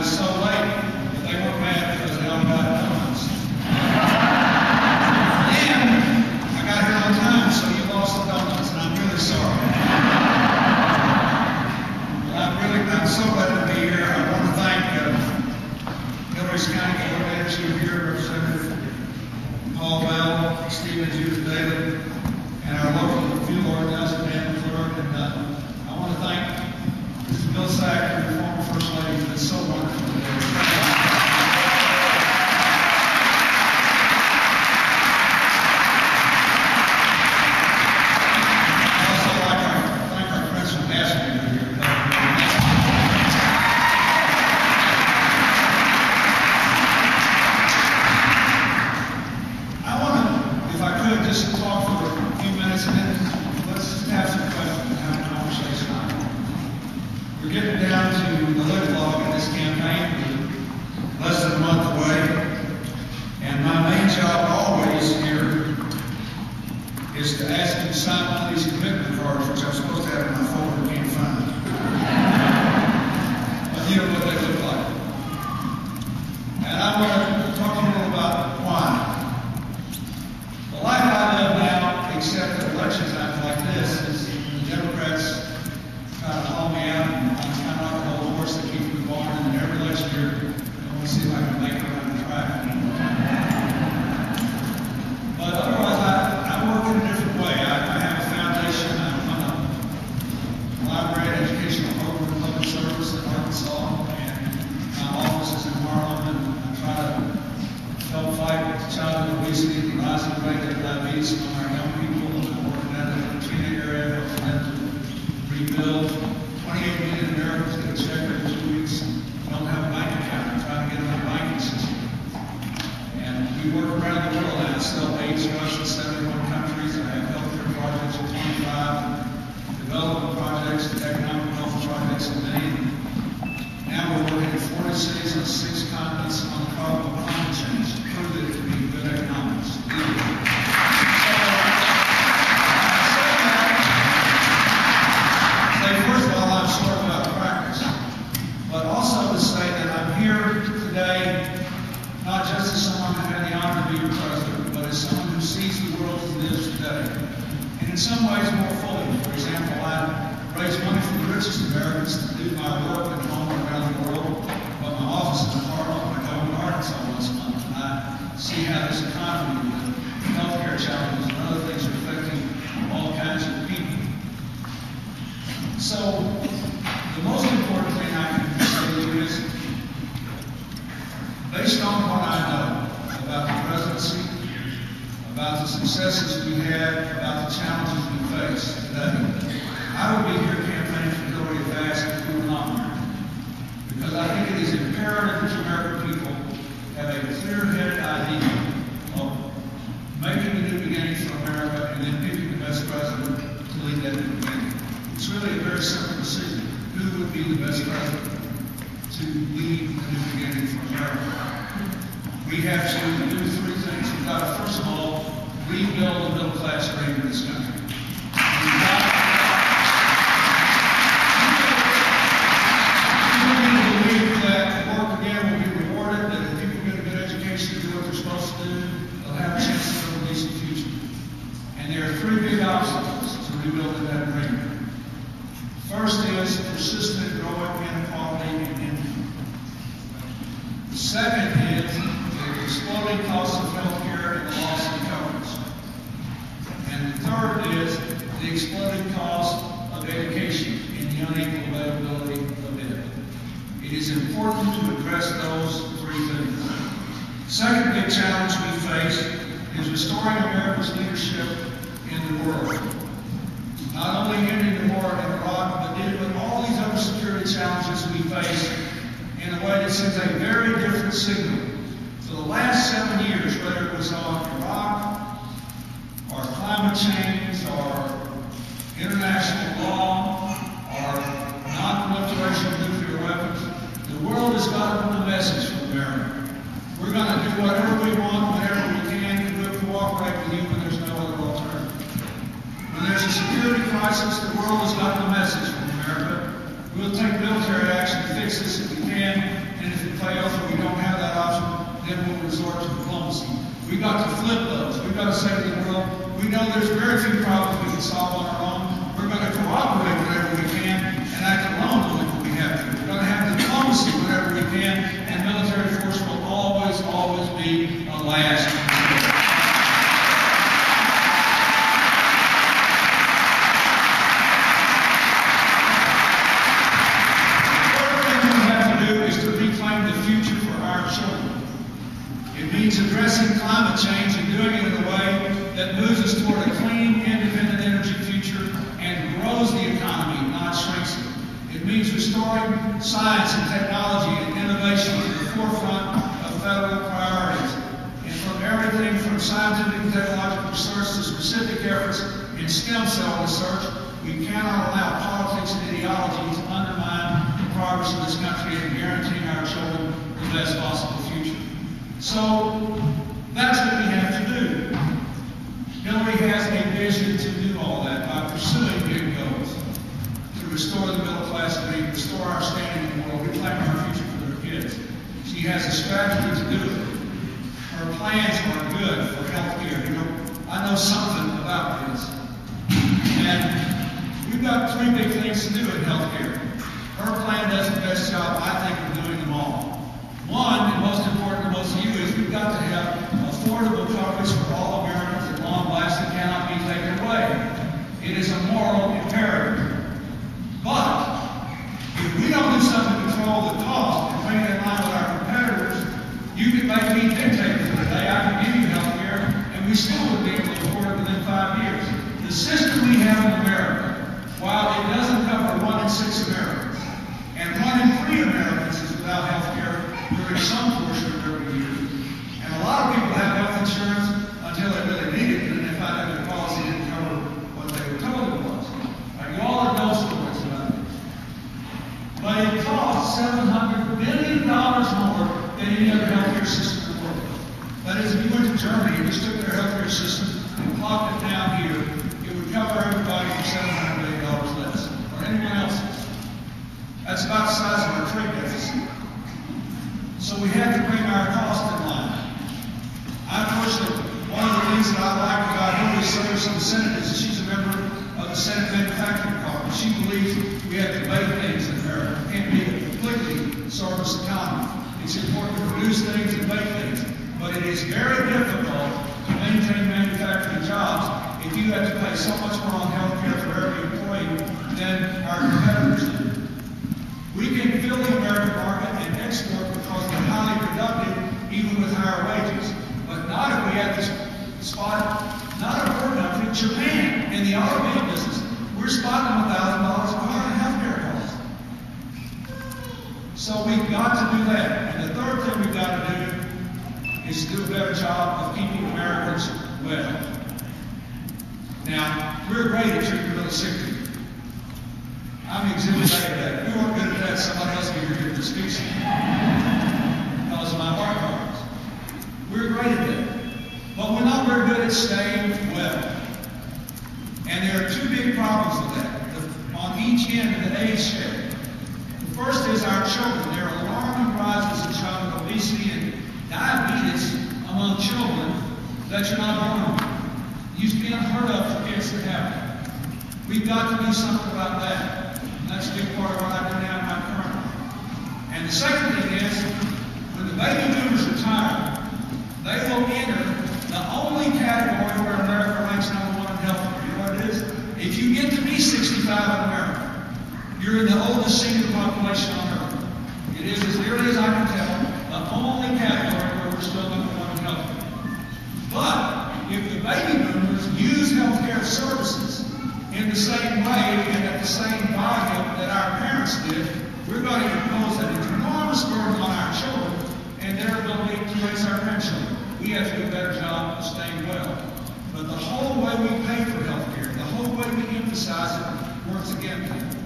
was so late that they weren't mad because they all got donuts. And I got here on time, so you lost the donuts, and I'm really sorry. I'm so glad to be here. I want to thank Hillary County coordinators who are here, Representative Paul Bell, Stephen Judith David, and our local field organizer, Dan Clerk. And I want to thank Mr. Bill Sack, the former First Lady, who's been so wonderful today. We're getting down to the lip log in this campaign. We're less than a month away. And my main job always here is to ask you to sign one of these commitment cards, which I'm supposed to have in my folder and can't find. But you know what they look like. And I want to talk to you a little about why. The life I live now, except at elections like this, is the Democrats trying to haul me out. I'm kind of like an old horse that keeps me born, and every election year, I want to see if I can make it around the track. But otherwise, I work in a different way. I have a foundation. I'm a library and educational program in public service in Arkansas, and my office is in Harlem, and I try to help fight childhood obesity, the rising rate of diabetes among our young people. I'm working at the teenage area, helping them to rebuild. 28 million Americans get a check every 2 weeks, don't have a bank account. I'm trying to get them a banking system. And we work around the world now. I sell AIDS drugs in 71 countries. I have healthcare projects in 25, development projects, economic health projects in many. Now we're working in 40 cities on 6 continents on the problem of climate change to prove that it can be good economics. First of all, I'm sort of out of practice, but also to say that I'm here today not just as someone who had the honor to be your president, but as someone who sees the world as it is today, and in some ways more fully. For example, I raise money for the richest Americans to do my work at home and around the world, but my office is in Harlem. I go to Arkansas once a month, and I see how this economy, the healthcare challenges, and other things are affecting all kinds of people. So, the most important thing I can say to you is, based on what I know about the presidency, about the successes we had, about the challenges we face today, I would be here campaigning for Hillary if we were not here. Because I think it is imperative that the American people have a clear-headed idea of making a new beginning for America and then picking the best president to lead that new beginning. It's really a very simple decision. Who would be the best president to lead a new beginning for America? We have to do 3 things. We've got to, first of all, rebuild the middle class dream in this country. We need to believe that work again will be rewarded, that if people get a good education, do what they're supposed to do, they'll have a chance to build a decent future. And there are 3 big obstacles to rebuilding that dream. First is persistent growing inequality and income. The second is the exploding cost of health care and the loss of coverage. And the third is the exploding cost of education and the unequal availability of it. It is important to address those 3 things. The second big challenge we face is restoring America's leadership in the world. Not only ending the war in Iraq, but dealing with all these other security challenges we face in a way that sends a very different signal. For the last 7 years, whether it was on Iraq, or climate change, or international law, or non-proliferation of nuclear weapons, the world has gotten the message from America. We're going to do whatever we want, whenever we can, and we'll cooperate with you when there's no other alternative. When there's a security crisis, the world has gotten the message from America. We'll take military action to fix this if we can, and if We've got to flip those. We've got to say to the world, we know there's very few problems we can solve on our own. We're going to cooperate whenever we can and act alone when we have to. We're going to have diplomacy whenever we can, and military force will always, always be a last resort. It means addressing climate change and doing it in a way that moves us toward a clean, independent energy future and grows the economy, not shrinks it. It means restoring science and technology and innovation to the forefront of federal priorities. And from everything from scientific and technological research to specific efforts in stem cell research, we cannot allow politics and ideology to undermine the progress of this country and guarantee our children the best possible future. So that's what we have to do. Hillary has a vision to do all that by pursuing big goals, to restore the middle class dream, restore our standing in the world, reclaim our future for their kids. She has a strategy to do it. Her plans are good for health care. You know, I know something about this. And we've got three big things to do in health care. Her plan does the best job, I think, of doing them all. One, and most important to most of you, is we've got to have affordable coverage for all Americans at long last that cannot be taken away. It is a moral imperative. But if we don't do something to control the cost and bring it in line with our competitors, you can make me dictate for the day. I can give you health care, and we still would be able to afford it within 5 years. The system we have in America, while it doesn't cover 1 in 6 Americans, and 1 in 3 Americans is without health care during some portion of every year. And a lot of people have health insurance until they really need it, and then they find out their policy didn't cover what they were told it was. Like, you all know stories about this. But it costs $700 billion more than any other healthcare system in the world. That is, if you went to Germany and just took their healthcare system and plopped it down here, it would cover everybody for $700 billion less, or anyone else's. That's about the size of our trade deficit. So we have to bring our cost in line. Unfortunately, one of the things that I like about Hillary's service in the Senate is that she's a member of the Senate Manufacturing Conference. She believes we have to make things in America. It can't be a completely service economy. It's important to produce things and make things. But it is very difficult to maintain manufacturing jobs if you have to pay so much more on health care for every employee than our competitors do. We can fill the American market and export because we're highly productive, even with higher wages. But not if we have this spot, not a poor country, Japan, in the automobile business. We're spotting them $1,000 a car in health care costs. So we've got to do that. And the third thing we've got to do is to do a better job of keeping Americans well. Now, we're great at treating really sick people. I'm exhibit A of that. If we weren't good at that, somebody else would be here to speak to me because of my heart problems. We're great at that. But we're not very good at staying well. And there are two big problems with that on each end of the age scale. The first is our children. There are alarming rises in child obesity and diabetes among children that you're not born with. You can't heard of for kids that have it. We've got to do something about that. That's a big part of what I do now in my current. And the second thing is, when the baby boomers retire, they will enter the only category where America ranks #1 in health care. You know what it is? If you get to be 65 in America, you're in the oldest senior population on earth. It is, as nearly as I can tell, the only category where we're still #1 in health care. But if the baby boomers use health care services in the same way and at the same volume that our parents did, we're going to impose an enormous burden on our children and their ability to raise our grandchildren. We have to do a better job of staying well. But the whole way we pay for health care, the whole way we emphasize it, works against it.